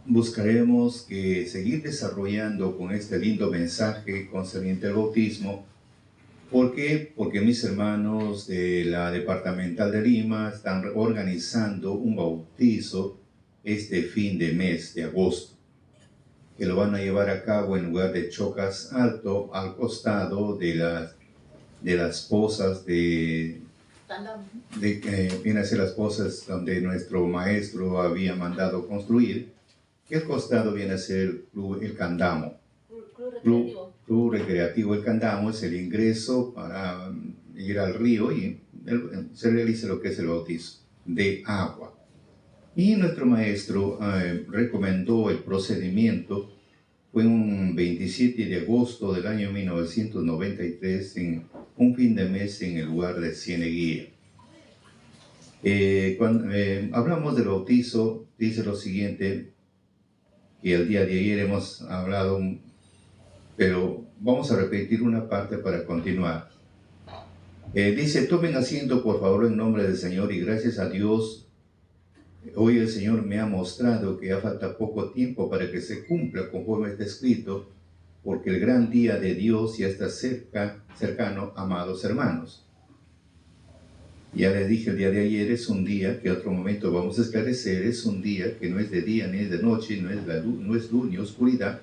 buscaremos que seguir desarrollando con este lindo mensaje concerniente al bautismo. ¿Por qué? Porque mis hermanos de la Departamental de Lima están organizando un bautizo este fin de mes de agosto, que lo van a llevar a cabo en lugar de Chocas Alto, al costado de las pozas viene a ser las pozas donde nuestro maestro había mandado construir, que al costado viene a ser el Candamo. Club Recreativo El Candamo es el ingreso para ir al río y se realiza lo que es el bautizo de agua. Y nuestro maestro recomendó el procedimiento. Fue un 27 de agosto del año 1993, en un fin de mes en el lugar de Cieneguía. Cuando hablamos del bautizo, dice lo siguiente, que el día de ayer hemos hablado, pero vamos a repetir una parte para continuar. Dice: tomen asiento por favor en nombre del Señor, y gracias a Dios, hoy el Señor me ha mostrado que ya falta poco tiempo para que se cumpla conforme está escrito, porque el gran día de Dios ya está cercano, amados hermanos. Ya les dije el día de ayer, es un día que otro momento vamos a esclarecer, es un día que no es de día ni es de noche, no es luz ni oscuridad,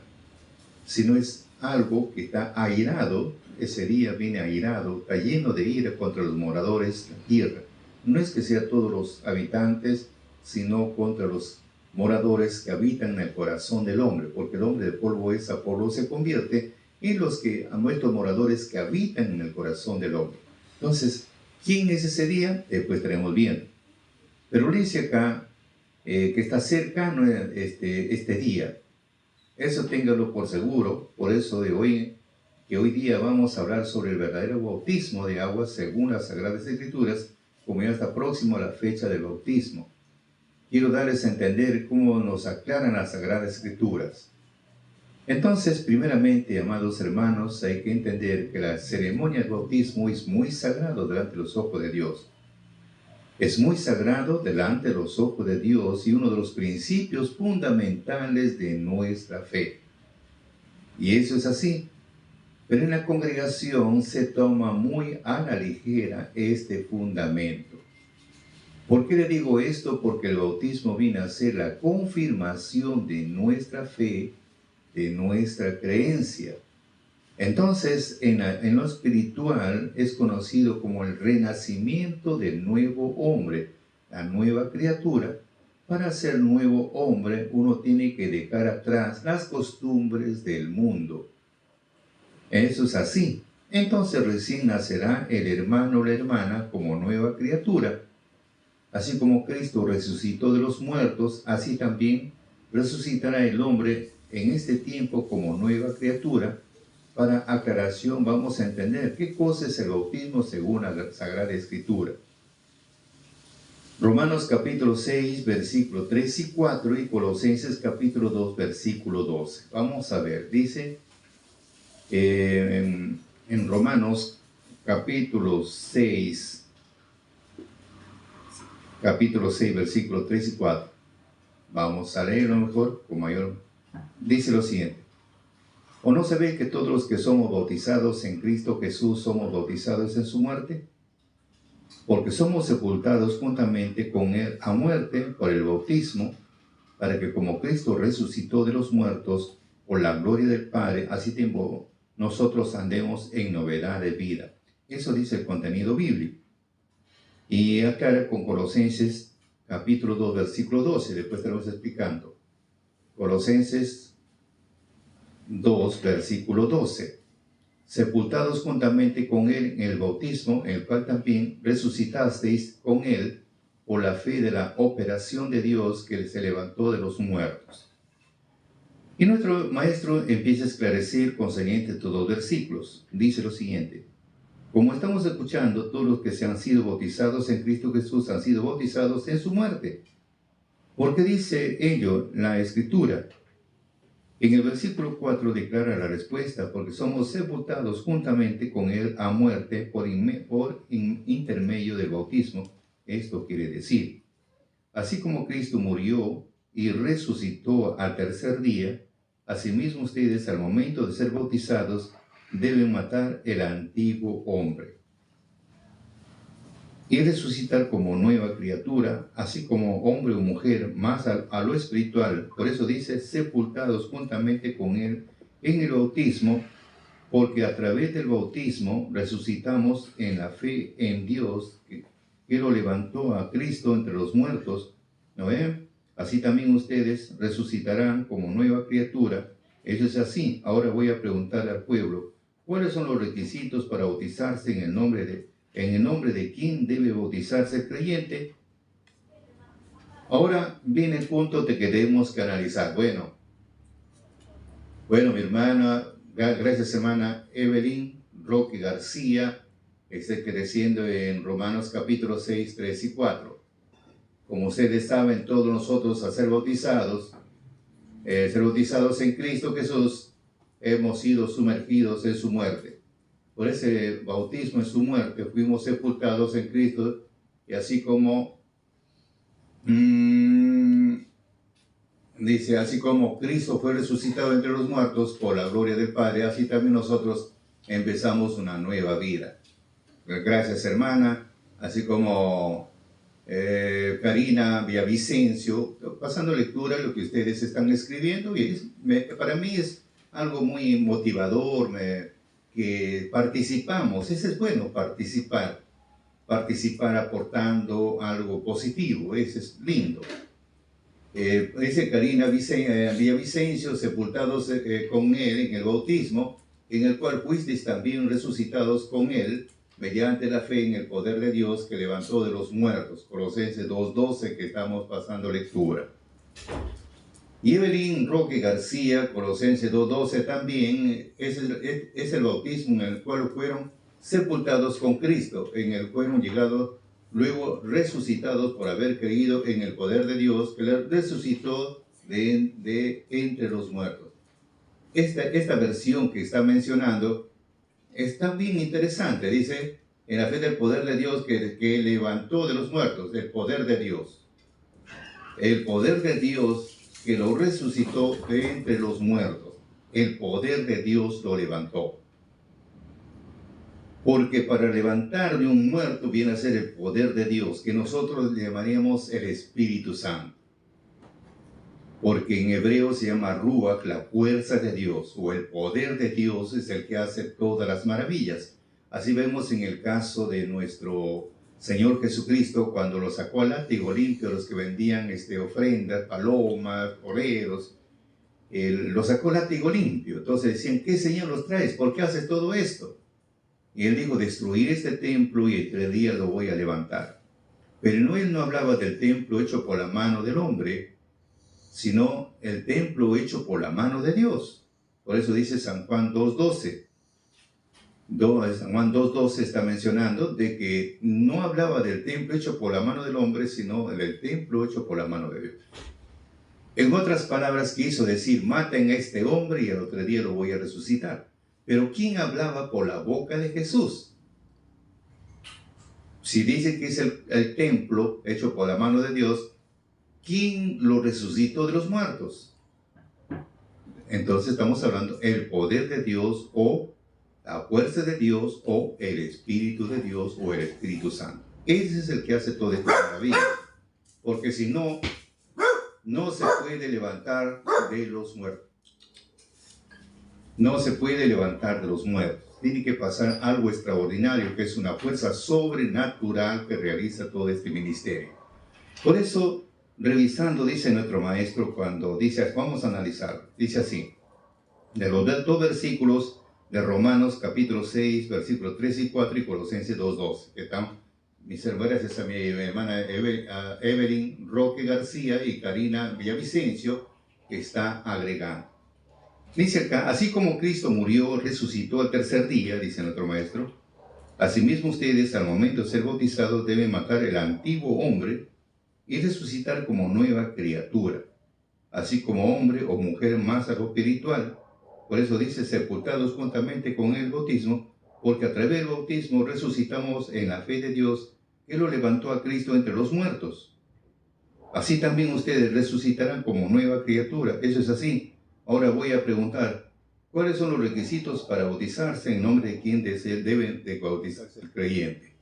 sino es algo que está airado. Ese día viene airado, está lleno de ira contra los moradores de la tierra. No es que sea todos los habitantes, sino contra los moradores que habitan en el corazón del hombre, porque el hombre de polvo es, a polvo se convierte, y a nuestros moradores que habitan en el corazón del hombre. Entonces, ¿quién es ese día? Después estaremos viendo. Pero dice acá que está cercano este día. Eso téngalo por seguro. Por eso hoy día vamos a hablar sobre el verdadero bautismo de agua según las Sagradas Escrituras, como ya está próximo a la fecha del bautismo. Quiero darles a entender cómo nos aclaran las Sagradas Escrituras. Entonces, primeramente, amados hermanos, hay que entender que la ceremonia del bautismo es muy sagrado delante de los ojos de Dios. Es muy sagrado delante de los ojos de Dios y uno de los principios fundamentales de nuestra fe. Y eso es así. Pero en la congregación se toma muy a la ligera este fundamento. ¿Por qué le digo esto? Porque el bautismo viene a ser la confirmación de nuestra fe, de nuestra creencia. Entonces, en lo espiritual es conocido como el renacimiento del nuevo hombre, la nueva criatura. Para ser nuevo hombre, uno tiene que dejar atrás las costumbres del mundo. Eso es así. Entonces recién nacerá el hermano o la hermana como nueva criatura. Así como Cristo resucitó de los muertos, así también resucitará el hombre en este tiempo como nueva criatura. Para aclaración vamos a entender qué cosa es el bautismo según la Sagrada Escritura. Romanos capítulo 6, versículo 3 y 4 y Colosenses capítulo 2, versículo 12. Vamos a ver, dice en Romanos capítulo 6, versículo 3 y 4. Vamos a leerlo mejor, con mayor. Dice lo siguiente: ¿o no se ve que todos los que somos bautizados en Cristo Jesús somos bautizados en su muerte? Porque somos sepultados juntamente con Él a muerte por el bautismo, para que como Cristo resucitó de los muertos por la gloria del Padre, así tiempo nosotros andemos en novedad de vida. Eso dice el contenido bíblico. Y aclara con Colosenses capítulo 2, versículo 12. Después estaremos explicando. Colosenses 2, versículo 12. Sepultados juntamente con Él en el bautismo, en el cual también resucitasteis con Él por la fe de la operación de Dios que se levantó de los muertos. Y nuestro maestro empieza a esclarecer concerniente a estos dos versículos. Dice lo siguiente: como estamos escuchando, todos los que se han sido bautizados en Cristo Jesús han sido bautizados en su muerte. ¿Por qué dice ello la Escritura? En el versículo 4 declara la respuesta: porque somos sepultados juntamente con Él a muerte por intermedio del bautismo. Esto quiere decir, así como Cristo murió y resucitó al tercer día, asimismo ustedes al momento de ser bautizados deben matar el antiguo hombre y resucitar como nueva criatura, así como hombre o mujer, más a lo espiritual. Por eso dice, sepultados juntamente con él en el bautismo, porque a través del bautismo resucitamos en la fe en Dios, que lo levantó a Cristo entre los muertos, ¿no ven? Así también ustedes resucitarán como nueva criatura. Eso es así. Ahora voy a preguntar al pueblo, ¿cuáles son los requisitos para bautizarse en el nombre de quién debe bautizarse el creyente? Ahora viene el punto de que debemos que analizar. Bueno, mi hermana, gracias hermana Evelyn Roque García, está creciendo en Romanos capítulo 6, 3 y 4. Como ustedes saben, todos nosotros a ser bautizados en Cristo Jesús, hemos sido sumergidos en su muerte. Por ese bautismo en su muerte fuimos sepultados en Cristo, y así como dice, así como Cristo fue resucitado entre los muertos por la gloria del Padre, así también nosotros empezamos una nueva vida. Gracias hermana, así como Karina Villavicencio, pasando lectura de lo que ustedes están escribiendo, y para mí es algo muy motivador, que participamos. Eso es bueno, participar aportando algo positivo, eso es lindo. Dice Karina Villavicencio, sepultados con él en el bautismo, en el cual fuisteis también resucitados con él, mediante la fe en el poder de Dios que levantó de los muertos. Colosenses 2:12, que estamos pasando lectura. Y Evelyn Roque García, Colosenses 2:12 también, es el bautismo en el cual fueron sepultados con Cristo, en el cual fueron llegados, luego resucitados por haber creído en el poder de Dios que les resucitó de entre los muertos. Esta versión que está mencionando está bien interesante. Dice, en la fe del poder de Dios que levantó de los muertos, el poder de Dios. El poder de Dios que lo resucitó de entre los muertos. El poder de Dios lo levantó. Porque para levantar de un muerto viene a ser el poder de Dios, que nosotros llamaríamos el Espíritu Santo. Porque en hebreo se llama Ruach, la fuerza de Dios, o el poder de Dios es el que hace todas las maravillas. Así vemos en el caso de nuestro Señor Jesucristo, cuando lo sacó al látigo limpio, los que vendían ofrendas, palomas, toreros, lo sacó al látigo limpio. Entonces decían, ¿qué señal los traes? ¿Por qué haces todo esto? Y él dijo, destruir este templo y en 3 días lo voy a levantar. Pero él no hablaba del templo hecho por la mano del hombre, sino el templo hecho por la mano de Dios. Por eso dice San Juan 2:12. San Juan 2:12 está mencionando de que no hablaba del templo hecho por la mano del hombre, sino del templo hecho por la mano de Dios. En otras palabras, quiso decir, maten a este hombre y al otro día lo voy a resucitar. Pero ¿quién hablaba por la boca de Jesús? Si dice que es el templo hecho por la mano de Dios, ¿quién lo resucitó de los muertos? Entonces estamos hablando el poder de Dios, o la fuerza de Dios, o el Espíritu de Dios, o el Espíritu Santo. Ese es el que hace toda esta maravilla. Porque si no, no se puede levantar de los muertos. No se puede levantar de los muertos. Tiene que pasar algo extraordinario, que es una fuerza sobrenatural que realiza todo este ministerio. Por eso, revisando, dice nuestro maestro, cuando dice, vamos a analizar, dice así, de los 2 versículos de Romanos capítulo 6, versículos 3 y 4 y Colosenses 2:12, que están, mis hermanas, gracias a mi hermana Evelyn Roque García y Karina Villavicencio, que está agregando. Dice acá, así como Cristo murió, resucitó al tercer día, dice nuestro maestro, asimismo ustedes al momento de ser bautizados deben matar el antiguo hombre y resucitar como nueva criatura, así como hombre o mujer más a lo espiritual. Por eso dice, sepultados juntamente con el bautismo, porque a través del bautismo resucitamos en la fe de Dios, que lo levantó a Cristo entre los muertos. así también ustedes resucitarán como nueva criatura. Eso es así. Ahora voy a preguntar, ¿cuáles son los requisitos para bautizarse? ¿En nombre de quién debe de bautizarse el creyente?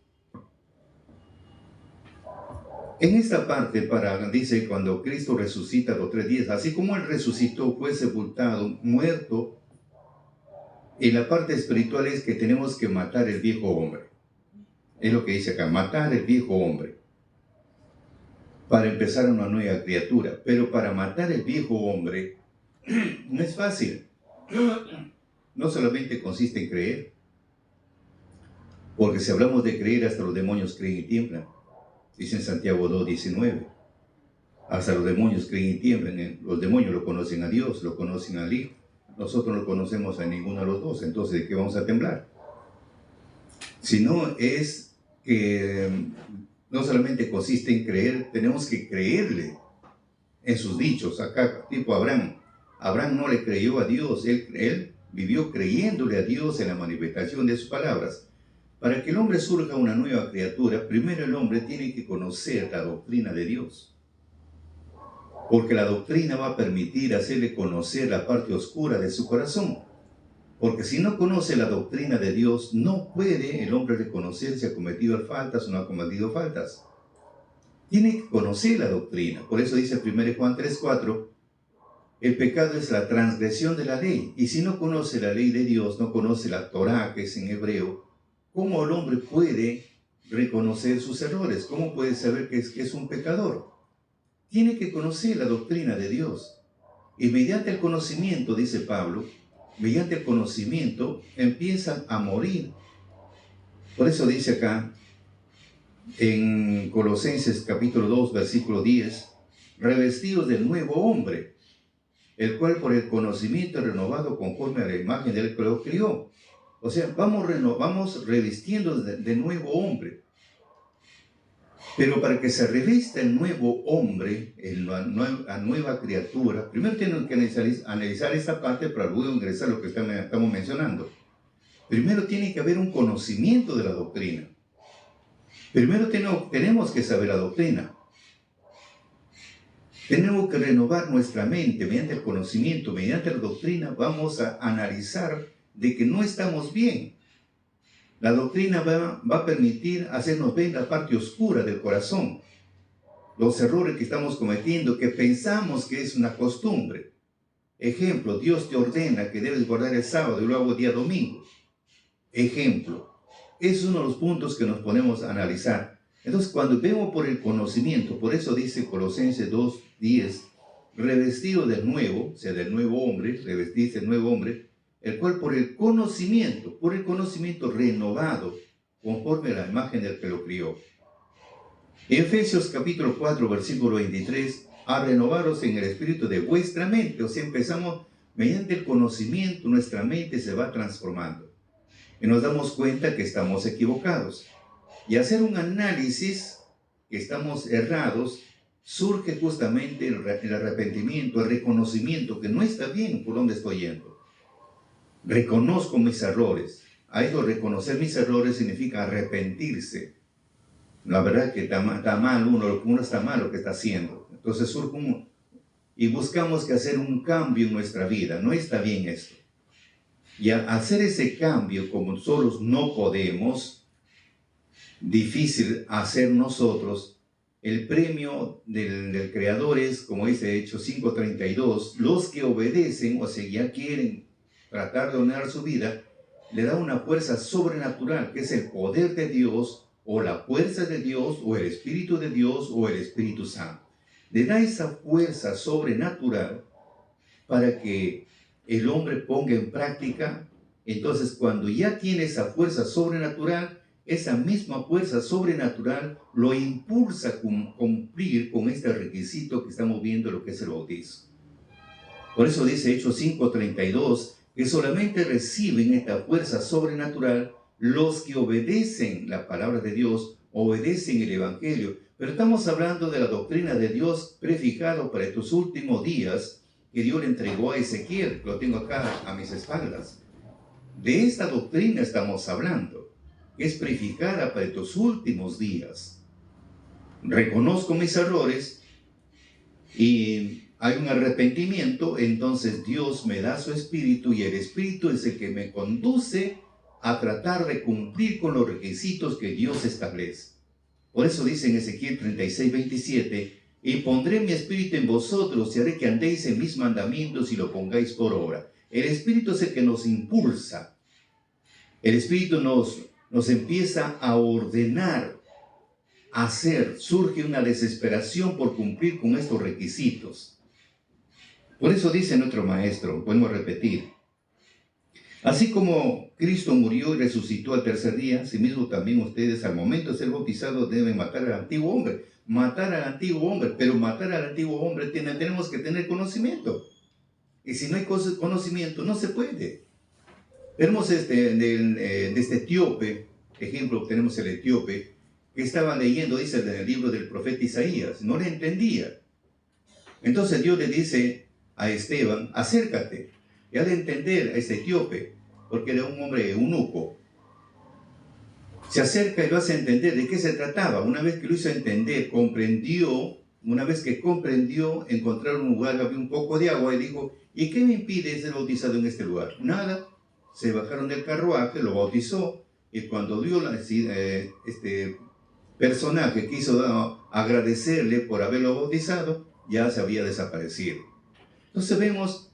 En esta parte dice, cuando Cristo resucita a los 3 días, así como Él resucitó, fue sepultado, muerto, y la parte espiritual es que tenemos que matar el viejo hombre. Es lo que dice acá, matar el viejo hombre, para empezar una nueva criatura. Pero para matar el viejo hombre, no es fácil. No solamente consiste en creer, porque si hablamos de creer, hasta los demonios creen y tiemblan. Dice en Santiago 2:19. Hasta los demonios creen y tiemblan. Los demonios lo conocen a Dios, lo conocen al Hijo. Nosotros no conocemos a ninguno de los dos. Entonces, ¿de qué vamos a temblar? Si no, es que no solamente consiste en creer, tenemos que creerle en sus dichos. Acá, tipo Abraham. Abraham no le creyó a Dios. Él vivió creyéndole a Dios en la manifestación de sus palabras. Para que el hombre surja una nueva criatura, primero el hombre tiene que conocer la doctrina de Dios. Porque la doctrina va a permitir hacerle conocer la parte oscura de su corazón. Porque si no conoce la doctrina de Dios, no puede el hombre reconocer si ha cometido faltas o no ha cometido faltas. Tiene que conocer la doctrina. Por eso dice 1 Juan 3:4, el pecado es la transgresión de la ley. Y si no conoce la ley de Dios, no conoce la Torá, que es en hebreo, ¿cómo el hombre puede reconocer sus errores? ¿Cómo puede saber que es un pecador? Tiene que conocer la doctrina de Dios. Y mediante el conocimiento, dice Pablo, mediante el conocimiento empiezan a morir. Por eso dice acá, en Colosenses capítulo 2, versículo 10, revestidos del nuevo hombre, el cual por el conocimiento es renovado conforme a la imagen del que lo crió. O sea, vamos revistiendo de nuevo hombre. Pero para que se revista el nuevo hombre, la nueva criatura, primero tenemos que analizar esta parte para luego ingresar a lo que estamos mencionando. Primero tiene que haber un conocimiento de la doctrina. Primero tenemos que saber la doctrina. Tenemos que renovar nuestra mente mediante el conocimiento, mediante la doctrina. Vamos a analizar de que no estamos bien. La doctrina va a permitir hacernos ver la parte oscura del corazón, los errores que estamos cometiendo, que pensamos que es una costumbre. Ejemplo, Dios te ordena que debes guardar el sábado y lo hago día domingo. Ejemplo, es uno de los puntos que nos ponemos a analizar. Entonces, cuando vemos por el conocimiento, por eso dice Colosenses 2:10, revestido del nuevo, o sea, del nuevo hombre, revestirse del nuevo hombre, el cual por el conocimiento renovado, conforme a la imagen del que lo crió. Efesios capítulo 4, versículo 23, a renovaros en el espíritu de vuestra mente. O sea, empezamos, mediante el conocimiento, nuestra mente se va transformando. Y nos damos cuenta que estamos equivocados. Y hacer un análisis que estamos errados, surge justamente el arrepentimiento, el reconocimiento que no está bien por donde estoy yendo. Reconozco mis errores. A eso reconocer mis errores significa arrepentirse. La verdad que está mal uno está mal lo que está haciendo. Entonces surge y buscamos que hacer un cambio en nuestra vida. No está bien esto. Y al hacer ese cambio, como solos no podemos, difícil hacer nosotros, el premio del Creador es, como dice Hechos 5:32, los que obedecen, o sea, ya quieren tratar de honrar su vida, le da una fuerza sobrenatural, que es el poder de Dios, o la fuerza de Dios, o el Espíritu de Dios, o el Espíritu Santo. Le da esa fuerza sobrenatural para que el hombre ponga en práctica. Entonces, cuando ya tiene esa fuerza sobrenatural, esa misma fuerza sobrenatural lo impulsa a cumplir con este requisito que estamos viendo, lo que es el bautismo. Por eso dice Hechos 5:32, que solamente reciben esta fuerza sobrenatural los que obedecen la palabra de Dios, obedecen el Evangelio. Pero estamos hablando de la doctrina de Dios prefijado para estos últimos días que Dios le entregó a Ezequiel. Lo tengo acá a mis espaldas. De esta doctrina estamos hablando, que es prefijada para estos últimos días. Reconozco mis errores y hay un arrepentimiento, entonces Dios me da su espíritu y el espíritu es el que me conduce a tratar de cumplir con los requisitos que Dios establece. Por eso dice en Ezequiel 36:27, y pondré mi espíritu en vosotros y haré que andéis en mis mandamientos y lo pongáis por obra. El espíritu es el que nos impulsa. El espíritu nos empieza a ordenar, a hacer. Surge una desesperación por cumplir con estos requisitos. Por eso dice nuestro maestro, podemos repetir, así como Cristo murió y resucitó al tercer día, asimismo también ustedes al momento de ser bautizados deben matar al antiguo hombre. Matar al antiguo hombre, pero matar al antiguo hombre tenemos que tener conocimiento. Y si no hay conocimiento, no se puede. Tenemos de este etíope, ejemplo, tenemos el etíope, que estaba leyendo, dice en el libro del profeta Isaías, no le entendía. Entonces Dios le dice a Esteban, acércate, y ha de entender a este etíope, porque era un hombre eunuco. Se acerca y lo hace entender de qué se trataba. Una vez que lo hizo entender, comprendió, una vez que comprendió, encontraron un lugar, había un poco de agua, y dijo, ¿y qué me impide ser bautizado en este lugar? Nada. Se bajaron del carruaje, lo bautizó, y cuando vio este personaje quiso agradecerle por haberlo bautizado, ya se había desaparecido. Entonces vemos,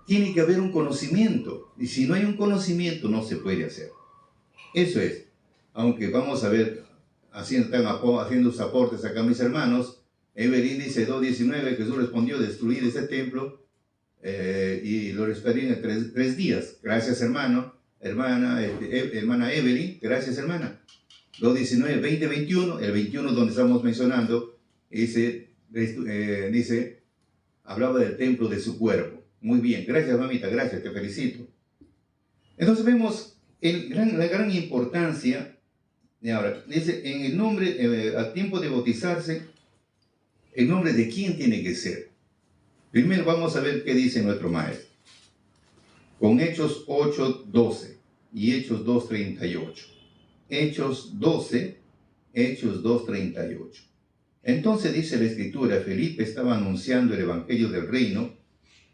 tiene que haber un conocimiento, y si no hay un conocimiento no se puede hacer. Eso es. Aunque vamos a ver, haciendo sus aportes acá mis hermanos, Evelyn dice 2:19, Jesús respondió, destruir este templo y lo restauré en tres días. Gracias, hermano, hermana Evelyn, gracias, hermana. 2:19, 20:21, el 21 donde estamos mencionando, dice, hablaba del templo de su cuerpo. Muy bien, gracias, mamita, gracias, te felicito. Entonces vemos la gran importancia. Y ahora, dice, en el nombre, a tiempo de bautizarse, ¿el nombre de quién tiene que ser? Primero vamos a ver qué dice nuestro maestro. Con Hechos 8:12 y Hechos 2:38. Hechos 12, Hechos 2:38. Entonces dice la Escritura, Felipe estaba anunciando el Evangelio del Reino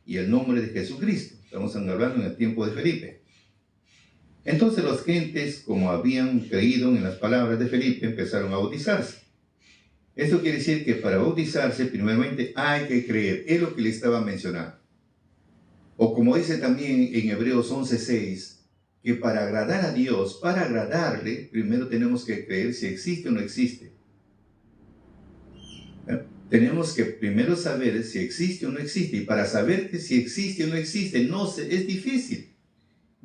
y el nombre de Jesucristo. Estamos hablando en el tiempo de Felipe. Entonces las gentes, como habían creído en las palabras de Felipe, empezaron a bautizarse. Esto quiere decir que para bautizarse, primeramente hay que creer. Es lo que le estaba mencionando. O como dice también en Hebreos 11:6, que para agradar a Dios, para agradarle, primero tenemos que creer si existe o no existe. Tenemos que primero saber si existe o no existe. Y para saber que si existe o no existe, es difícil.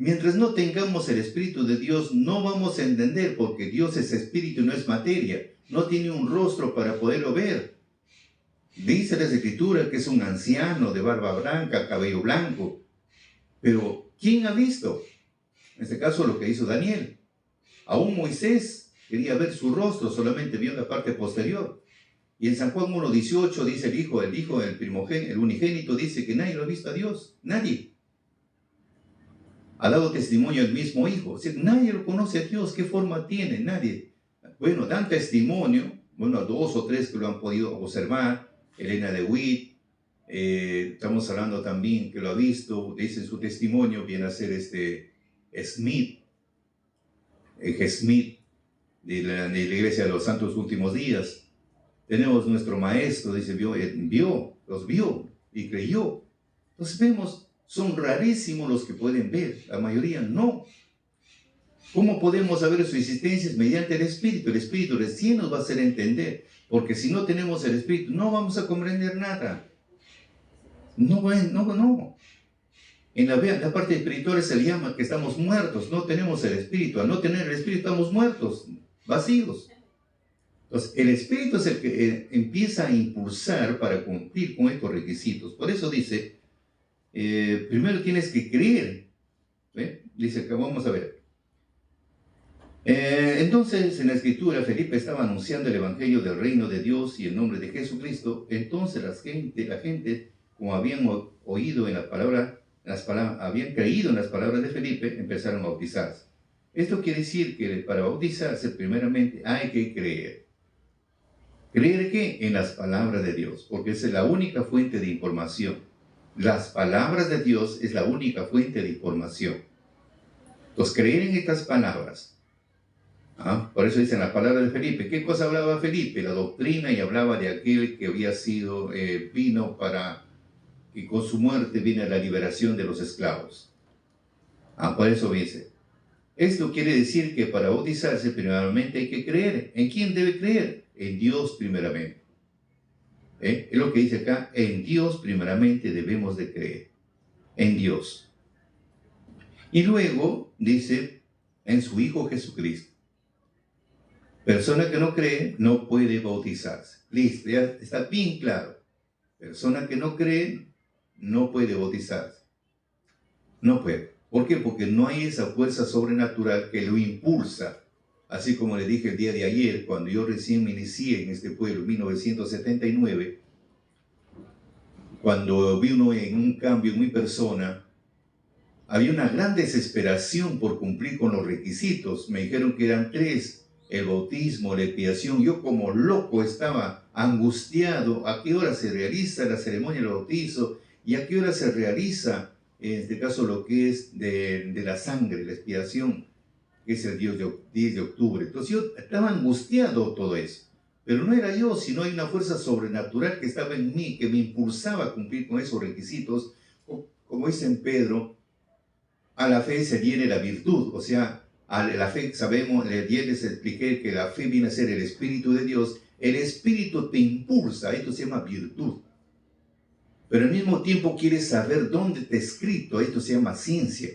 Mientras no tengamos el Espíritu de Dios, no vamos a entender, porque Dios es espíritu y no es materia. No tiene un rostro para poderlo ver. Dice la Escritura que es un anciano de barba blanca, cabello blanco. Pero, ¿quién ha visto? En este caso, lo que hizo Daniel. Aún Moisés quería ver su rostro, solamente vio la parte posterior. Y en San Juan 1:18 dice el hijo, el primogénito, el unigénito, dice que nadie lo ha visto a Dios. Nadie. Ha dado testimonio el mismo Hijo. O sea, nadie lo conoce a Dios. ¿Qué forma tiene? Nadie. Bueno, dan testimonio. Bueno, 2 o 3 que lo han podido observar. Elena de Witt. Estamos hablando también que lo ha visto. Dice su testimonio. Viene a ser Smith. Smith. De la Iglesia de los Santos Últimos Días. Tenemos nuestro maestro. Dice, los vio y creyó. Entonces vemos. Son rarísimos los que pueden ver, la mayoría no. ¿Cómo podemos saber su existencia? Mediante el Espíritu. El Espíritu recién nos va a hacer entender, porque si no tenemos el Espíritu, no vamos a comprender nada. No. En la parte espiritual se le llama que estamos muertos, no tenemos el Espíritu. Al no tener el Espíritu estamos muertos, vacíos. Entonces, el Espíritu es el que empieza a impulsar para cumplir con estos requisitos. Por eso dice, primero tienes que creer. Dice que vamos a ver. Entonces en la Escritura Felipe estaba anunciando el Evangelio del Reino de Dios y el nombre de Jesucristo. Entonces la gente, como habían oído en habían creído en las palabras de Felipe, empezaron a bautizarse. Esto quiere decir que para bautizarse primeramente hay que creer. ¿Creer qué? En las palabras de Dios, porque esa es la única fuente de información. Las palabras de Dios es la única fuente de información. Entonces, creer en estas palabras. Por eso dicen las palabras de Felipe. ¿Qué cosa hablaba Felipe? La doctrina, y hablaba de aquel que había sido, vino para que con su muerte viene la liberación de los esclavos. Por eso dice. Esto quiere decir que para bautizarse primeramente hay que creer. ¿En quién debe creer? En Dios primeramente. Es lo que dice acá, en Dios primeramente debemos de creer. En Dios. Y luego dice, en su Hijo Jesucristo. Persona que no cree no puede bautizarse. Listo, ya está bien claro. Persona que no cree no puede bautizarse. No puede. ¿Por qué? Porque no hay esa fuerza sobrenatural que lo impulsa. Así como le dije el día de ayer, cuando yo recién me inicié en este pueblo, en 1979, cuando vino en un cambio en mi persona, había una gran desesperación por cumplir con los requisitos. Me dijeron que eran 3, el bautismo, la expiación. Yo como loco estaba angustiado. ¿A qué hora se realiza la ceremonia del bautizo? ¿Y a qué hora se realiza, en este caso, lo que es de la sangre, la expiación, que es el 10 de octubre? Entonces yo estaba angustiado todo eso. Pero no era yo, sino hay una fuerza sobrenatural que estaba en mí, que me impulsaba a cumplir con esos requisitos. Como dice en Pedro, a la fe se viene la virtud. O sea, a la fe, sabemos, ayer les expliqué que la fe viene a ser el Espíritu de Dios. El Espíritu te impulsa, esto se llama virtud. Pero al mismo tiempo quieres saber dónde está escrito, esto se llama ciencia.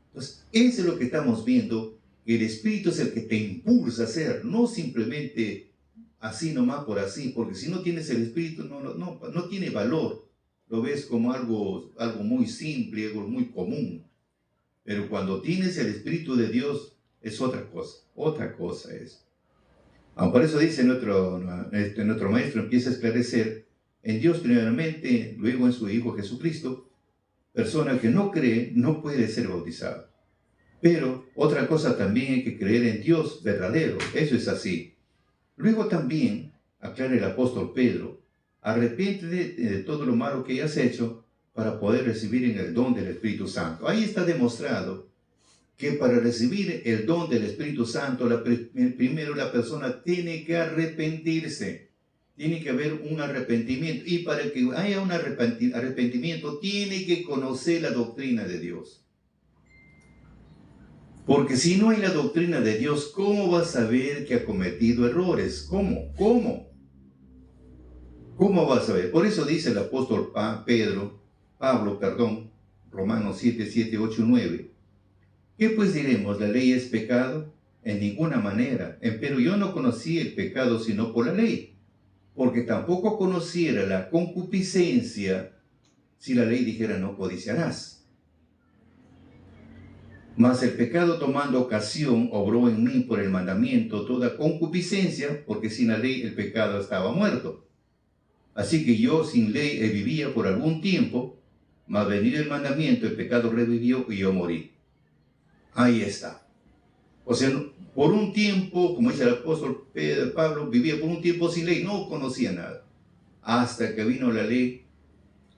Entonces, eso es lo que estamos viendo, que el Espíritu es el que te impulsa a hacer, no simplemente así nomás por así, porque si no tienes el Espíritu no tiene valor. Lo ves como algo muy simple, algo muy común. Pero cuando tienes el Espíritu de Dios, es otra cosa es. Por eso dice nuestro maestro, empieza a esclarecer, en Dios primeramente, luego en su Hijo Jesucristo. Persona que no cree no puede ser bautizada. Pero otra cosa también, hay que creer en Dios verdadero, eso es así. Luego también, aclara el apóstol Pedro, arrepiéntete de todo lo malo que hayas hecho para poder recibir en el don del Espíritu Santo. Ahí está demostrado que para recibir el don del Espíritu Santo, primero la persona tiene que arrepentirse. Tiene que haber un arrepentimiento. Y para que haya un arrepentimiento, tiene que conocer la doctrina de Dios. Porque si no hay la doctrina de Dios, ¿cómo va a saber que ha cometido errores? ¿Cómo va a saber? Por eso dice el apóstol Pablo, Romanos 7, 7, 8, 9. ¿Qué pues diremos? ¿La ley es pecado? En ninguna manera. Empero yo no conocí el pecado sino por la ley, porque tampoco conociera la concupiscencia si la ley dijera no codiciarás. Mas el pecado, tomando ocasión, obró en mí por el mandamiento toda concupiscencia, porque sin la ley el pecado estaba muerto. Así que yo sin ley vivía por algún tiempo, mas venido el mandamiento, el pecado revivió y yo morí. Ahí está. O sea, por un tiempo, como dice el apóstol Pablo, vivía por un tiempo sin ley, no conocía nada. Hasta que vino la ley,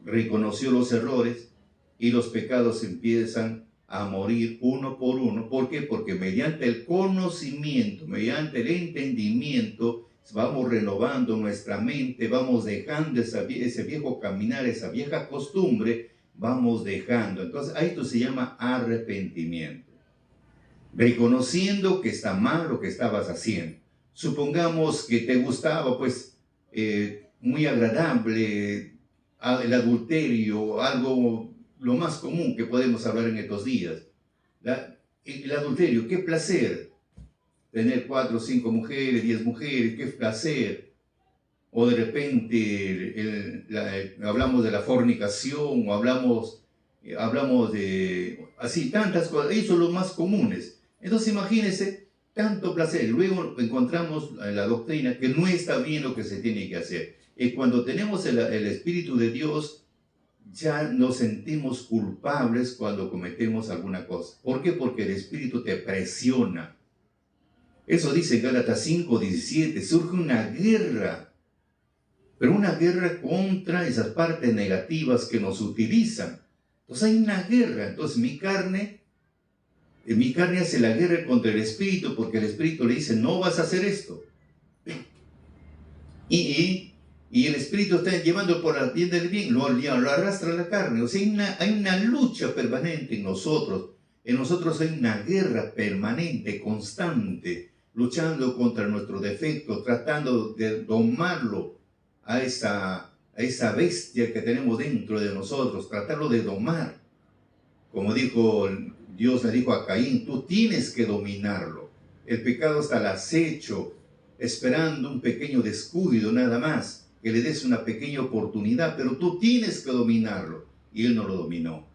reconoció los errores y los pecados empiezan a morir uno por uno. ¿Por qué? Porque mediante el conocimiento, mediante el entendimiento, vamos renovando nuestra mente, vamos dejando ese viejo caminar, esa vieja costumbre, vamos dejando. Entonces, esto se llama arrepentimiento. Reconociendo que está mal lo que estabas haciendo. Supongamos que te gustaba, pues, muy agradable, el adulterio, algo lo más común que podemos hablar en estos días. El adulterio, qué placer. Tener 4, 5 mujeres, 10 mujeres, qué placer. O de repente hablamos de la fornicación, o hablamos de así tantas cosas. Eso son los más comunes. Entonces imagínense, tanto placer. Luego encontramos la doctrina que no está bien lo que se tiene que hacer. Y cuando tenemos el Espíritu de Dios, ya nos sentimos culpables cuando cometemos alguna cosa. ¿Por qué? Porque el Espíritu te presiona. Eso dice Gálatas 5:17. Surge una guerra pero una guerra contra esas partes negativas que nos utilizan. Entonces hay una guerra. Entonces mi carne hace la guerra contra el espíritu, porque el espíritu le dice, no vas a hacer esto. Y el espíritu está llevando por la bien del bien, lo arrastra la carne. O sea, hay una lucha permanente en nosotros. En nosotros hay una guerra permanente, constante, luchando contra nuestro defecto, tratando de domarlo a esa bestia que tenemos dentro de nosotros, tratarlo de domar. Como dijo Dios, le dijo a Caín, tú tienes que dominarlo. El pecado está al acecho, esperando un pequeño descuido nada más, que le des una pequeña oportunidad, pero tú tienes que dominarlo. Y él no lo dominó.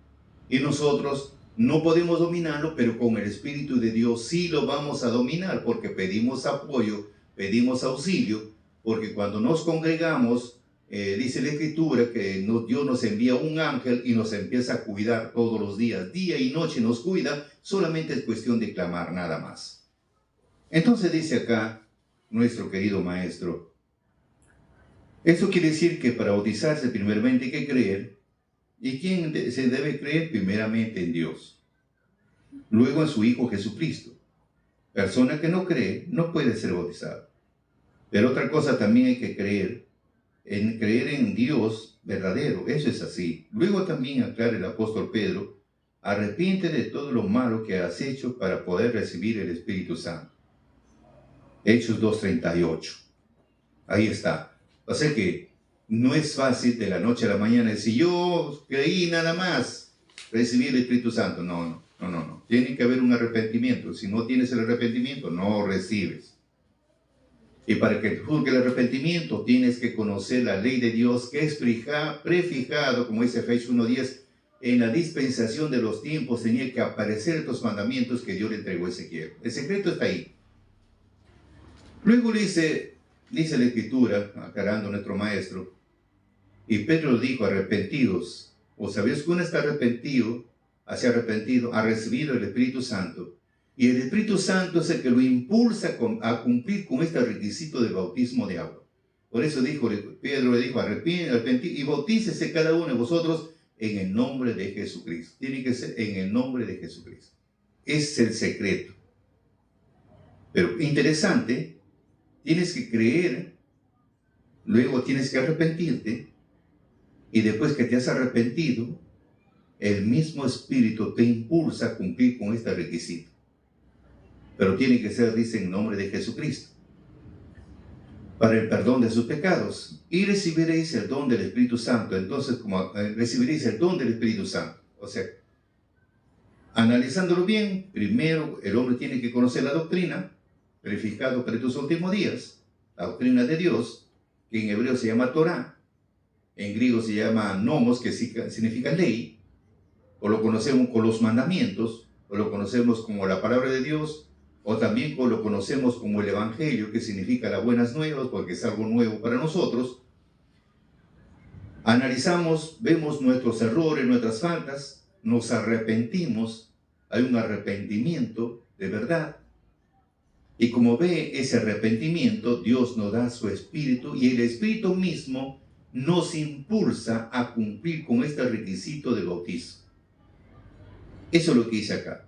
Y nosotros no podemos dominarlo, pero con el Espíritu de Dios sí lo vamos a dominar, porque pedimos apoyo, pedimos auxilio, porque cuando nos congregamos, dice la Escritura que Dios nos envía un ángel y nos empieza a cuidar todos los días, día y noche nos cuida, solamente es cuestión de clamar nada más. Entonces dice acá nuestro querido maestro, eso quiere decir que para bautizarse primeramente hay que creer. ¿Y quién se debe creer? Primeramente en Dios, luego en su Hijo Jesucristo. Persona que no cree no puede ser bautizada. Pero otra cosa también hay que creer en Dios verdadero, eso es así. Luego también aclara el apóstol Pedro, arrepiéntete de todo lo malo que has hecho para poder recibir el Espíritu Santo. Hechos 2:38. Ahí está. O sea que no es fácil de la noche a la mañana decir, yo creí nada más, recibir el Espíritu Santo. No. Tiene que haber un arrepentimiento. Si no tienes el arrepentimiento, no recibes. Y para que te juzgue el arrepentimiento, tienes que conocer la ley de Dios, que es prefijado, como dice Efesios 1:10, en la dispensación de los tiempos tenía que aparecer estos mandamientos que Dios le entregó a Ezequiel. El secreto está ahí. Luego dice la Escritura, aclarando nuestro maestro, y Pedro dijo, arrepentidos. O sabéis que uno está arrepentido, ha recibido el Espíritu Santo. Y el Espíritu Santo es el que lo impulsa a cumplir con este requisito del bautismo de agua. Por eso Pedro le dijo, arrepentidos y bautícese cada uno de vosotros en el nombre de Jesucristo. Tiene que ser en el nombre de Jesucristo. Es el secreto. Pero interesante, tienes que creer, luego tienes que arrepentirte, y después que te has arrepentido, el mismo Espíritu te impulsa a cumplir con este requisito. Pero tiene que ser, dice, en nombre de Jesucristo, para el perdón de sus pecados. Y recibiréis el don del Espíritu Santo. Entonces, como recibiréis el don del Espíritu Santo. O sea, analizándolo bien, primero el hombre tiene que conocer la doctrina, verificado para estos últimos días, la doctrina de Dios, que en hebreo se llama Torah, en griego se llama nomos, que significa ley, o lo conocemos con los mandamientos, o lo conocemos como la palabra de Dios, o también lo conocemos como el Evangelio, que significa las buenas nuevas, porque es algo nuevo para nosotros. Analizamos, vemos nuestros errores, nuestras faltas, nos arrepentimos, hay un arrepentimiento de verdad. Y como ve ese arrepentimiento, Dios nos da su Espíritu, y el Espíritu mismo nos impulsa a cumplir con este requisito del bautismo. Eso es lo que dice acá.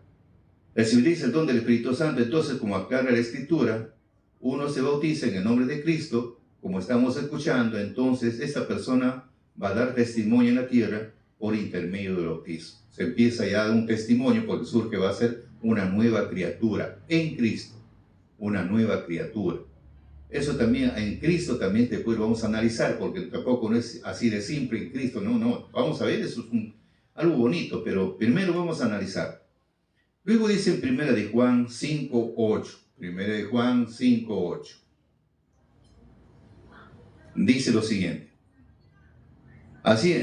Recibiréis el don del Espíritu Santo. Entonces, como aclara la Escritura, uno se bautiza en el nombre de Cristo, como estamos escuchando, entonces esa persona va a dar testimonio en la tierra por intermedio del bautismo. Se empieza ya a dar un testimonio porque surge, va a ser una nueva criatura en Cristo, una nueva criatura. Eso también, en Cristo también después lo vamos a analizar, porque tampoco no es así de simple en Cristo, no, vamos a ver, eso es algo bonito, pero primero vamos a analizar. Luego dice en 1 de Juan 5:8, 1 de Juan 5:8, dice lo siguiente, así,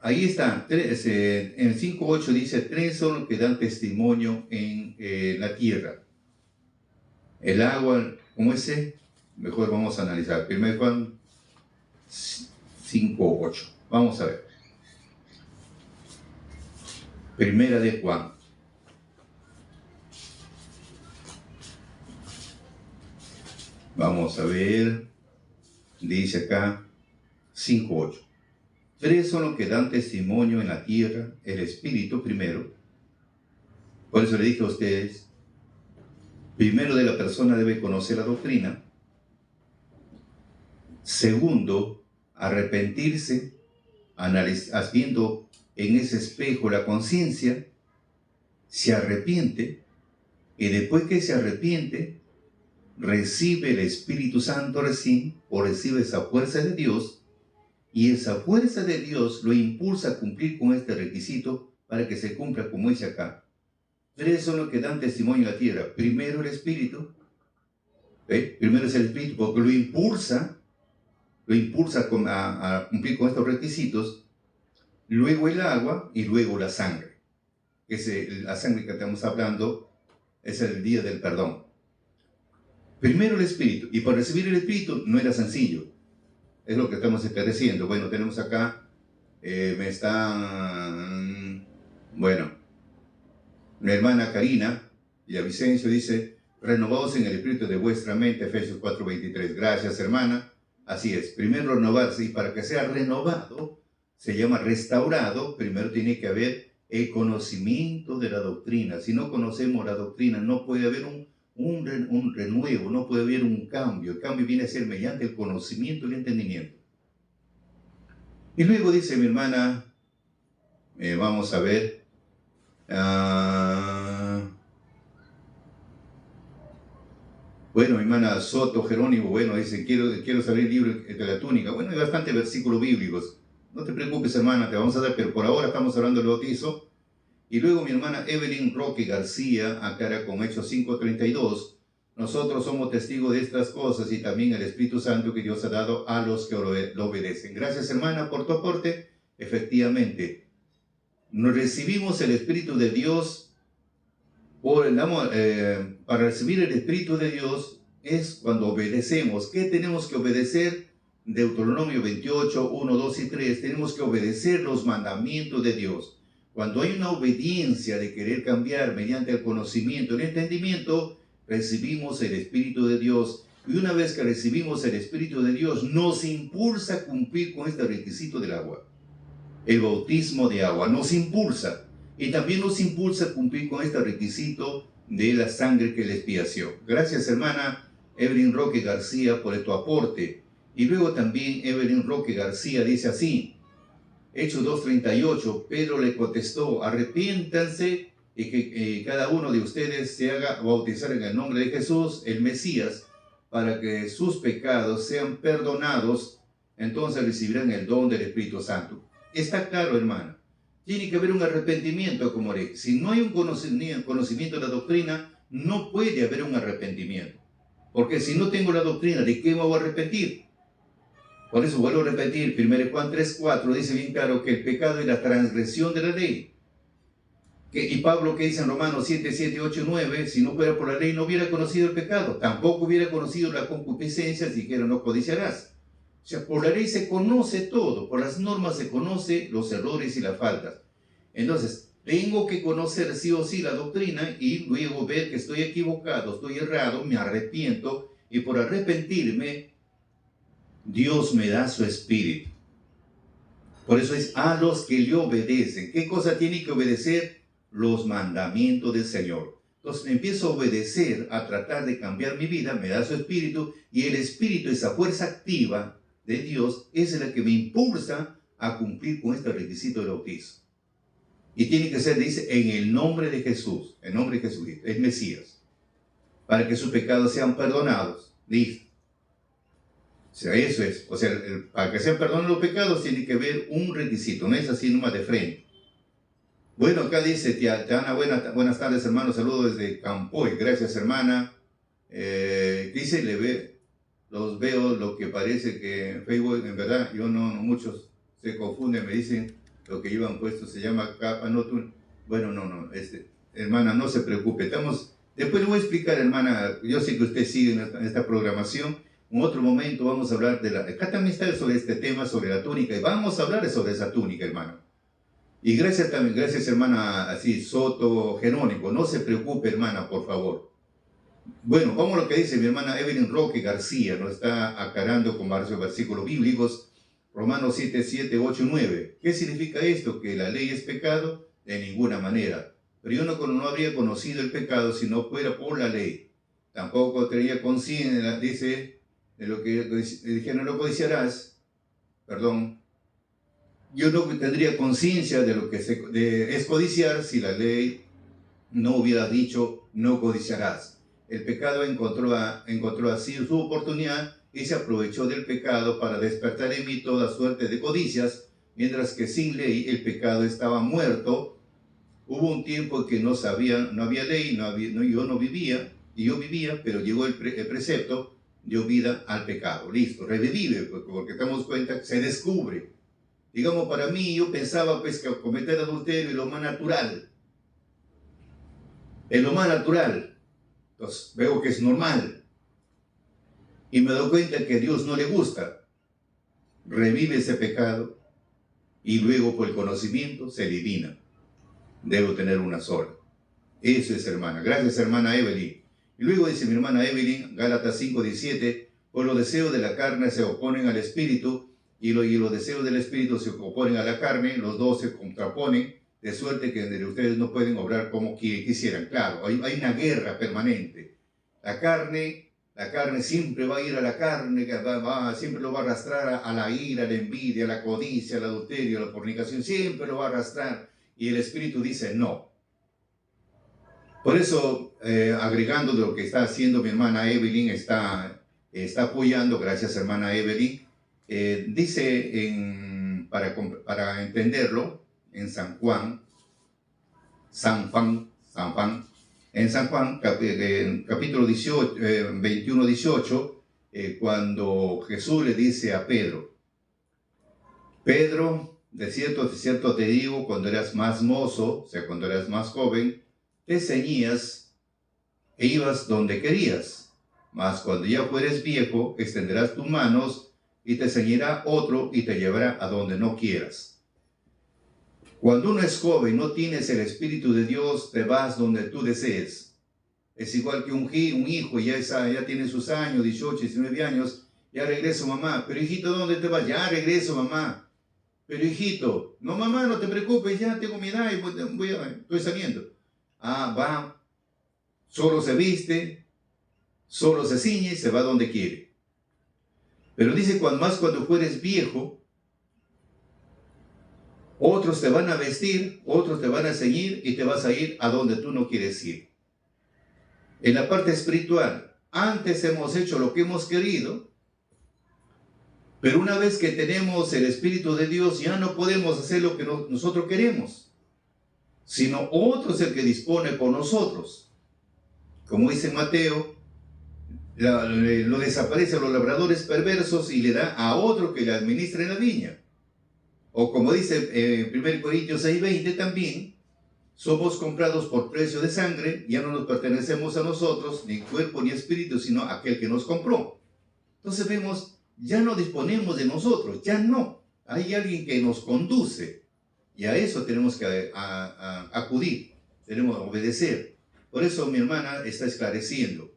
ahí está, en 5:8 dice, 3 son los que dan testimonio en la tierra, el agua, ¿cómo es ese? Mejor vamos a analizar. 1 de Juan 5:8. Vamos a ver. 1 de Juan. Vamos a ver. Dice acá. 5:8. Tres son los que dan testimonio en la tierra: el Espíritu primero. Por eso le dije a ustedes, primero de la persona debe conocer la doctrina. Segundo, arrepentirse, viendo en ese espejo la conciencia, se arrepiente, y después que se arrepiente, recibe el Espíritu Santo recién, o recibe esa fuerza de Dios, y esa fuerza de Dios lo impulsa a cumplir con este requisito para que se cumpla como dice acá. Tres son los que dan testimonio en la tierra. Primero el Espíritu. Primero es el Espíritu porque lo impulsa a cumplir con estos requisitos. Luego el agua y luego la sangre. La sangre que estamos hablando es el día del perdón. Primero el Espíritu. Y para recibir el Espíritu no era sencillo. Es lo que estamos esclareciendo. Bueno, tenemos acá, mi hermana Karina Villavicencio dice: renovados en el espíritu de vuestra mente, Efesios 4:23. Gracias, hermana. Así es, primero renovarse, y para que sea renovado, se llama restaurado, primero tiene que haber el conocimiento de la doctrina. Si no conocemos la doctrina, no puede haber un renuevo, no puede haber un cambio. El cambio viene a ser mediante el conocimiento y el entendimiento. Y luego dice mi hermana, vamos a ver, bueno, mi hermana Soto Jerónimo, bueno, dice: quiero saber el libro de la túnica. Bueno, hay bastantes versículos bíblicos. No te preocupes, hermana, te vamos a dar, pero por ahora estamos hablando del bautizo. Y luego mi hermana Evelyn Roque García aclara con Hechos 5:32: nosotros somos testigos de estas cosas, y también el Espíritu Santo que Dios ha dado a los que lo obedecen. Gracias, hermana, por tu aporte. Efectivamente, nos recibimos el Espíritu de Dios. Para recibir el Espíritu de Dios es cuando obedecemos. ¿Qué tenemos que obedecer? Deuteronomio 28, 1, 2 y 3. Tenemos que obedecer los mandamientos de Dios. Cuando hay una obediencia de querer cambiar mediante el conocimiento y el entendimiento, recibimos el Espíritu de Dios. Y una vez que recibimos el Espíritu de Dios, nos impulsa a cumplir con este requisito del agua. El bautismo de agua nos impulsa. Y también nos impulsa a cumplir con este requisito de la sangre, que es la expiación. Gracias, hermana Evelyn Roque García, por tu aporte. Y luego también Evelyn Roque García dice así, Hechos 2:38, Pedro le contestó: arrepiéntanse y que cada uno de ustedes se haga bautizar en el nombre de Jesús, el Mesías, para que sus pecados sean perdonados, entonces recibirán el don del Espíritu Santo. Está claro, hermana. Tiene que haber un arrepentimiento, como le. Si no hay un conocimiento de la doctrina, no puede haber un arrepentimiento. Porque si no tengo la doctrina, ¿de qué me voy a arrepentir? Por eso vuelvo a repetir, 1 Juan 3:4 dice bien claro que el pecado es la transgresión de la ley. Y Pablo, que dice en Romanos 7, 8 y 9, si no fuera por la ley no hubiera conocido el pecado, tampoco hubiera conocido la concupiscencia, si dijera no codiciarás. O sea, por la ley se conoce todo, por las normas se conoce los errores y las faltas. Entonces, tengo que conocer sí o sí la doctrina y luego ver que estoy equivocado, estoy errado, me arrepiento, y por arrepentirme, Dios me da su Espíritu. Por eso es a los que le obedecen. ¿Qué cosa tiene que obedecer? Los mandamientos del Señor. Entonces empiezo a obedecer, a tratar de cambiar mi vida, me da su Espíritu, y el Espíritu, esa fuerza activa de Dios, es la que me impulsa a cumplir con este requisito del bautismo. Y tiene que ser, dice, en el nombre de Jesús, el nombre de Jesucristo, el Mesías, para que sus pecados sean perdonados. Listo. O sea, eso es. O sea, para que sean perdonados los pecados tiene que haber un requisito, no es así nomás de frente. Bueno, acá dice tía Ana, buenas tardes, hermano, saludos desde Campoy. Gracias, hermana. Dice, los veo lo que parece que en Facebook, en verdad, muchos se confunden, me dicen lo que llevan puesto, se llama capa, no tú. Bueno, hermana, no se preocupe, después le voy a explicar, hermana, yo sé que usted sigue en esta programación. En otro momento vamos a hablar acá también está sobre este tema, sobre la túnica, y vamos a hablar sobre esa túnica, hermano. Y gracias, hermana, así, Soto Jerónimo, no se preocupe, hermana, por favor. Bueno, vamos a lo que dice mi hermana Evelyn Roque García, nos está aclarando con varios versículos bíblicos. Romanos 7, 7, 8, 9. ¿Qué significa esto? ¿Que la ley es pecado? De ninguna manera. Pero yo no habría conocido el pecado si no fuera por la ley. Tampoco tendría conciencia, dice, de lo que dije, no lo codiciarás. Perdón. Yo no tendría conciencia de lo que es codiciar si la ley no hubiera dicho no codiciarás. El pecado encontró así su oportunidad y se aprovechó del pecado para despertar en mí toda suerte de codicias, mientras que sin ley el pecado estaba muerto. Hubo un tiempo en que no había ley, yo vivía, pero llegó el precepto, dio vida al pecado. Listo, revive, porque damos cuenta que se descubre. Digamos, para mí, yo pensaba pues que cometer adulterio es lo más natural. Es lo más natural. Entonces veo que es normal. Y me doy cuenta que a Dios no le gusta. Revive ese pecado y luego por el conocimiento se elimina. Debo tener una sola. Eso es, hermana. Gracias, hermana Evelyn. Y luego dice mi hermana Evelyn, Gálatas 5:17, por los deseos de la carne se oponen al espíritu y los deseos del espíritu se oponen a la carne, los dos se contraponen, de suerte que ustedes no pueden obrar como quisieran. Claro, hay una guerra permanente. La carne siempre va a ir a la carne, siempre lo va a arrastrar a la ira, a la envidia, a la codicia, al adulterio, a la fornicación, siempre lo va a arrastrar. Y el espíritu dice no. Por eso, agregando de lo que está haciendo mi hermana Evelyn, está apoyando, gracias hermana Evelyn, dice para entenderlo, en San Juan, en San Juan, capítulo 18, 21, 18, cuando Jesús le dice a Pedro, de cierto te digo, cuando eras más mozo, o sea, cuando eras más joven, te ceñías e ibas donde querías. Mas cuando ya fueres viejo, extenderás tus manos y te ceñirá otro y te llevará a donde no quieras. Cuando uno es joven, no tienes el Espíritu de Dios, te vas donde tú desees. Es igual que un hijo, ya tiene sus años, 18, 19 años, ya regreso mamá. Pero hijito, ¿dónde te vas? Ya regreso mamá. Pero hijito, no mamá, no te preocupes, ya tengo mi edad y estoy saliendo. Va, solo se viste, solo se ciñe y se va donde quiere. Pero dice, cuando fueres viejo, otros te van a vestir, otros te van a ceñir y te vas a ir a donde tú no quieres ir. En la parte espiritual, antes hemos hecho lo que hemos querido, pero una vez que tenemos el Espíritu de Dios, ya no podemos hacer lo que nosotros queremos, sino otro es el que dispone por nosotros. Como dice Mateo, lo desaparece a los labradores perversos y le da a otro que le administre la viña. O como dice 1 Corintios 6:20 también, somos comprados por precio de sangre, ya no nos pertenecemos a nosotros, ni cuerpo ni espíritu, sino a aquel que nos compró. Entonces vemos, ya no disponemos de nosotros, ya no. Hay alguien que nos conduce y a eso tenemos que acudir, tenemos que obedecer. Por eso mi hermana está esclareciendo.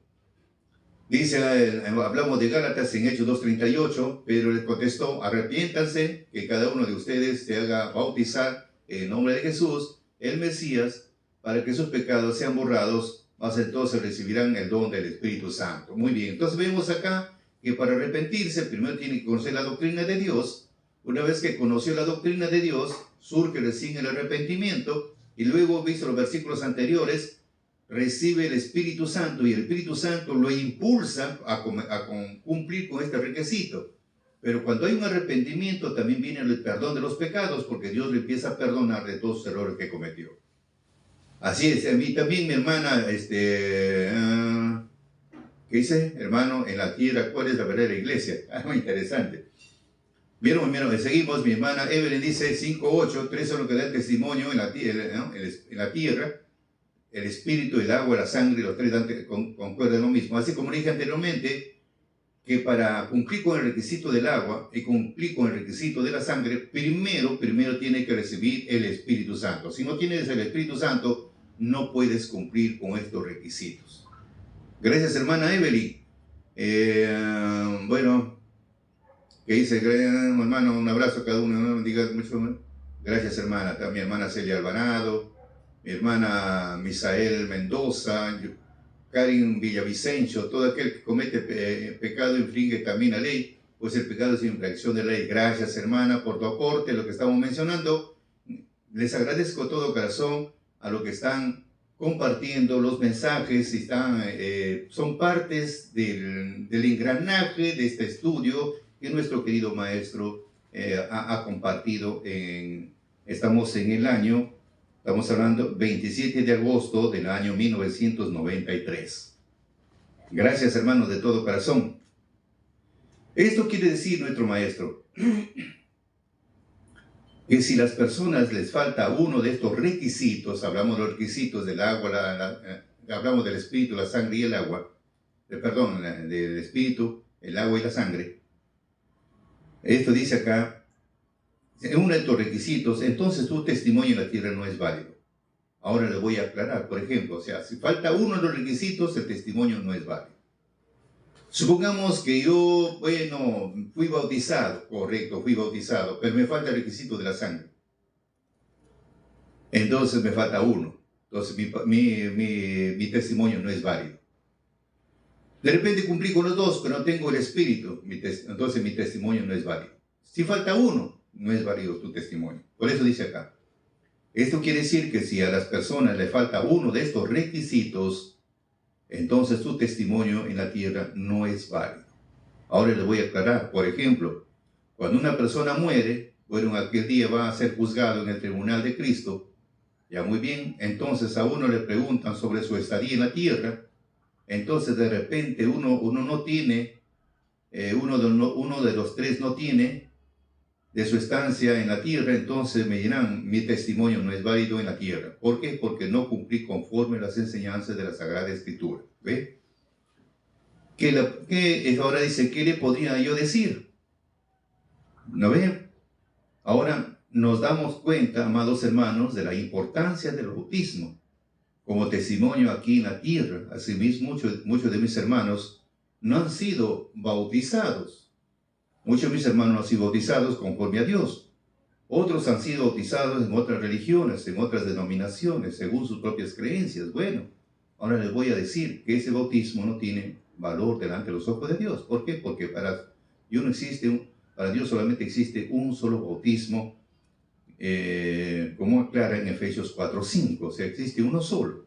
Dice, hablamos de Gálatas en Hechos 2:38, Pedro les contestó, arrepiéntanse, que cada uno de ustedes se haga bautizar en nombre de Jesús, el Mesías, para que sus pecados sean borrados, mas entonces recibirán el don del Espíritu Santo. Muy bien, entonces vemos acá que para arrepentirse primero tiene que conocer la doctrina de Dios. Una vez que conoció la doctrina de Dios, surge recién el arrepentimiento, y luego, visto los versículos anteriores, recibe el Espíritu Santo y el Espíritu Santo lo impulsa a cumplir con este requisito. Pero cuando hay un arrepentimiento también viene el perdón de los pecados, porque Dios le empieza a perdonar de todos los errores que cometió. Así es, a mí también mi hermana, ¿qué dice? Hermano, en la tierra, ¿cuál es la verdadera iglesia? Muy interesante. Vieron, seguimos, mi hermana Evelyn dice 5:8, tres son los que dan testimonio en la tierra, ¿no? En la tierra. El espíritu, el agua, la sangre, los tres concuerdan lo mismo. Así como dije anteriormente, que para cumplir con el requisito del agua y cumplir con el requisito de la sangre, primero tiene que recibir el Espíritu Santo. Si no tienes el Espíritu Santo, no puedes cumplir con estos requisitos. Gracias, hermana Evelyn. que dice, hermano, un abrazo a cada uno, no diga mucho. Gracias, hermana. Mi hermana Celia Alvarado, mi hermana Misael Mendoza, Karin Villavicencio, todo aquel que comete pecado infringe también la ley, pues el pecado es infracción de la ley. Gracias, hermana, por tu aporte, lo que estamos mencionando. Les agradezco de todo corazón a los que están compartiendo los mensajes, son partes del engranaje de este estudio que nuestro querido maestro ha compartido. Estamos en el año, estamos hablando 27 de agosto del año 1993. Gracias, hermanos, de todo corazón. Esto quiere decir nuestro maestro que si las personas les falta uno de estos requisitos, hablamos de los requisitos del agua, hablamos del espíritu, la sangre y el agua, del espíritu, el agua y la sangre. Esto dice acá, uno de estos requisitos, entonces tu testimonio en la tierra no es válido. Ahora le voy a aclarar, por ejemplo, o sea, si falta uno de los requisitos, el testimonio no es válido. Supongamos que yo, fui bautizado, correcto, fui bautizado, pero me falta el requisito de la sangre. Entonces me falta uno. Entonces mi testimonio no es válido. De repente cumplí con los dos, pero no tengo el espíritu, entonces mi testimonio no es válido. Si falta uno, no es válido tu testimonio. Por eso dice acá. Esto quiere decir que si a las personas le falta uno de estos requisitos, entonces tu testimonio en la tierra no es válido. Ahora les voy a aclarar. Por ejemplo, cuando una persona muere, aquel día va a ser juzgado en el tribunal de Cristo. Ya muy bien, entonces a uno le preguntan sobre su estadía en la tierra. Entonces de repente uno no tiene, uno de los tres no tiene de su estancia en la tierra, entonces me dirán, mi testimonio no es válido en la tierra. ¿Por qué? Porque no cumplí conforme las enseñanzas de la Sagrada Escritura. ¿Ve? Ahora dice, ¿qué le podría yo decir? ¿No ve? Ahora nos damos cuenta, amados hermanos, de la importancia del bautismo como testimonio aquí en la tierra. Asimismo, muchos de mis hermanos no han sido bautizados. Muchos de mis hermanos no han sido bautizados conforme a Dios. Otros han sido bautizados en otras religiones, en otras denominaciones, según sus propias creencias. Bueno, ahora les voy a decir que ese bautismo no tiene valor delante de los ojos de Dios. ¿Por qué? Porque para Dios solamente existe un solo bautismo, como aclara en Efesios 4:5. O sea, existe uno solo.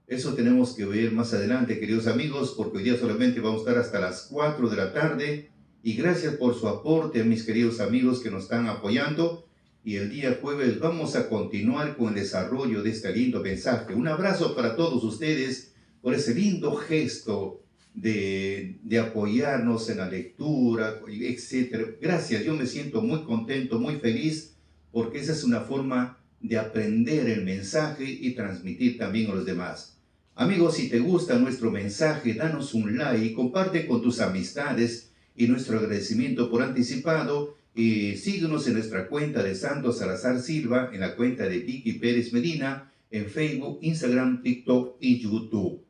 Eso tenemos que ver más adelante, queridos amigos, porque hoy día solamente vamos a estar hasta las 4 de la tarde. Y gracias por su aporte, mis queridos amigos que nos están apoyando. Y el día jueves vamos a continuar con el desarrollo de este lindo mensaje. Un abrazo para todos ustedes por ese lindo gesto de apoyarnos en la lectura, etc. Gracias, yo me siento muy contento, muy feliz, porque esa es una forma de aprender el mensaje y transmitir también a los demás. Amigos, si te gusta nuestro mensaje, danos un like, comparte con tus amistades, y nuestro agradecimiento por anticipado. Y síguenos en nuestra cuenta de Santos Salazar Silva, en la cuenta de Vicky Pérez Medina, en Facebook, Instagram, TikTok y YouTube.